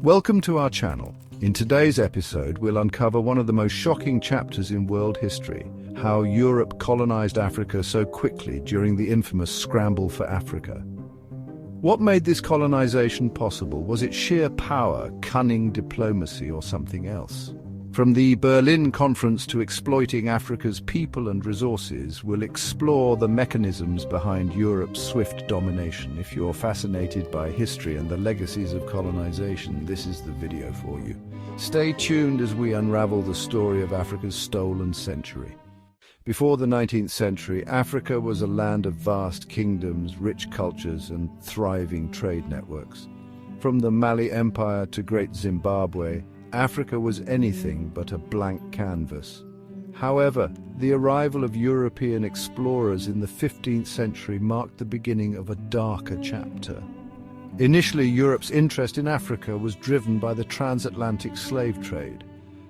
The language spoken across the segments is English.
Welcome to our channel. In today's episode, we'll uncover one of the most shocking chapters in world history, how Europe colonized Africa so quickly during the infamous Scramble for Africa. What made this colonization possible? Was it sheer power, cunning diplomacy, or something else? From the Berlin Conference to exploiting Africa's people and resources, we'll explore the mechanisms behind Europe's swift domination. If you're fascinated by history and the legacies of colonization, this is the video for you. Stay tuned as we unravel the story of Africa's stolen century. Before the 19th century, Africa was a land of vast kingdoms, rich cultures, and thriving trade networks. From the Mali Empire to Great Zimbabwe, Africa was anything but a blank canvas. However, the arrival of European explorers in the 15th century marked the beginning of a darker chapter. Initially, Europe's interest in Africa was driven by the transatlantic slave trade.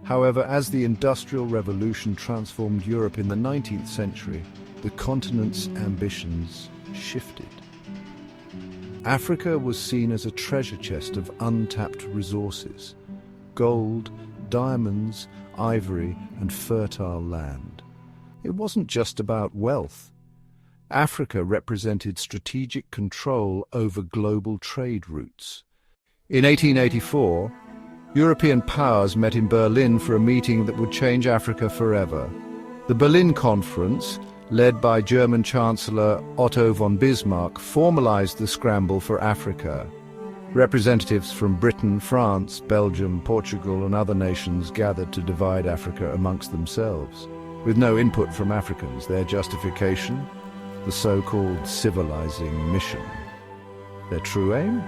However, as the Industrial Revolution transformed Europe in the 19th century, the continent's ambitions shifted. Africa was seen as a treasure chest of untapped resources: gold, diamonds, ivory, and fertile land. It wasn't just about wealth. Africa represented strategic control over global trade routes. In 1884, European powers met in Berlin for a meeting that would change Africa forever. The Berlin Conference, led by German Chancellor Otto von Bismarck, formalized the scramble for Africa. Representatives from Britain, France, Belgium, Portugal, and other nations gathered to divide Africa amongst themselves. With no input from Africans, their justification? The so-called civilizing mission. Their true aim?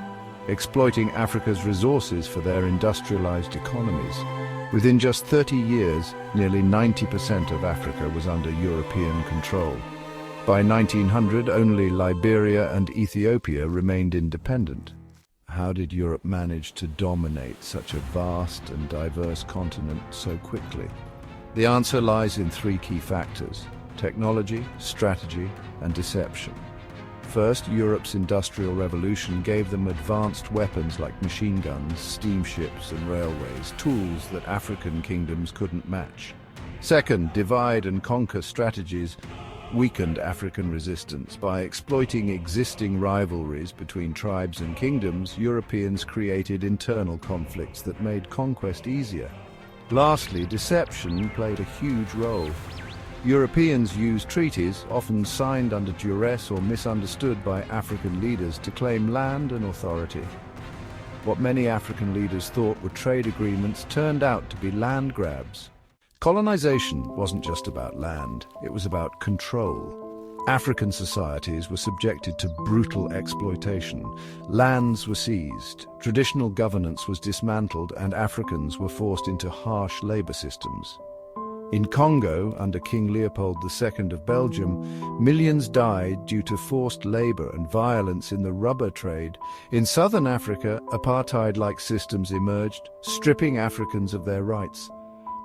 Exploiting Africa's resources for their industrialized economies. Within just 30 years, nearly 90% of Africa was under European control. By 1900, only Liberia and Ethiopia remained independent. How did Europe manage to dominate such a vast and diverse continent so quickly? The answer lies in three key factors: technology, strategy, and deception. First, Europe's Industrial Revolution gave them advanced weapons like machine guns, steamships, and railways, tools that African kingdoms couldn't match. Second, divide and conquer strategies weakened African resistance. By exploiting existing rivalries between tribes and kingdoms, Europeans created internal conflicts that made conquest easier. Lastly, deception played a huge role. Europeans used treaties, often signed under duress or misunderstood by African leaders, to claim land and authority. What many African leaders thought were trade agreements turned out to be land grabs. Colonization wasn't just about land, it was about control. African societies were subjected to brutal exploitation. Lands were seized, traditional governance was dismantled, and Africans were forced into harsh labor systems. In Congo, under King Leopold II of Belgium, millions died due to forced labor and violence in the rubber trade. In southern Africa, apartheid-like systems emerged, stripping Africans of their rights.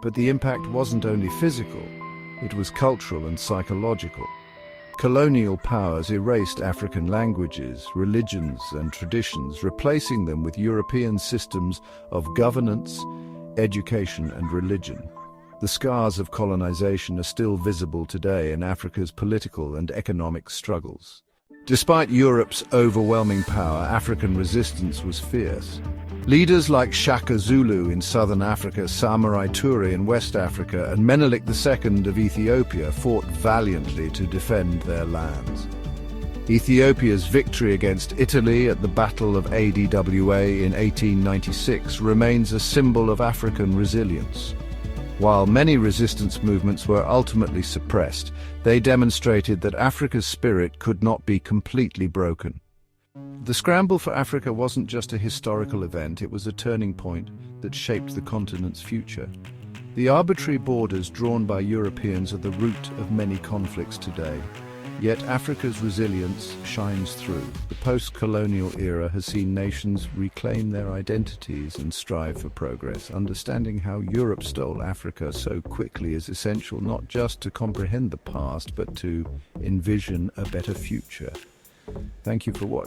But the impact wasn't only physical, it was cultural and psychological. Colonial powers erased African languages, religions, and traditions, replacing them with European systems of governance, education, and religion. The scars of colonization are still visible today in Africa's political and economic struggles. Despite Europe's overwhelming power, African resistance was fierce. Leaders like Shaka Zulu in southern Africa, Samurai Ture in West Africa, and Menelik II of Ethiopia fought valiantly to defend their lands. Ethiopia's victory against Italy at the Battle of Adwa in 1896 remains a symbol of African resilience. While many resistance movements were ultimately suppressed, they demonstrated that Africa's spirit could not be completely broken. The Scramble for Africa wasn't just a historical event, it was a turning point that shaped the continent's future. The arbitrary borders drawn by Europeans are the root of many conflicts today. Yet Africa's resilience shines through. The post-colonial era has seen nations reclaim their identities and strive for progress. Understanding how Europe stole Africa so quickly is essential not just to comprehend the past, but to envision a better future. Thank you for watching.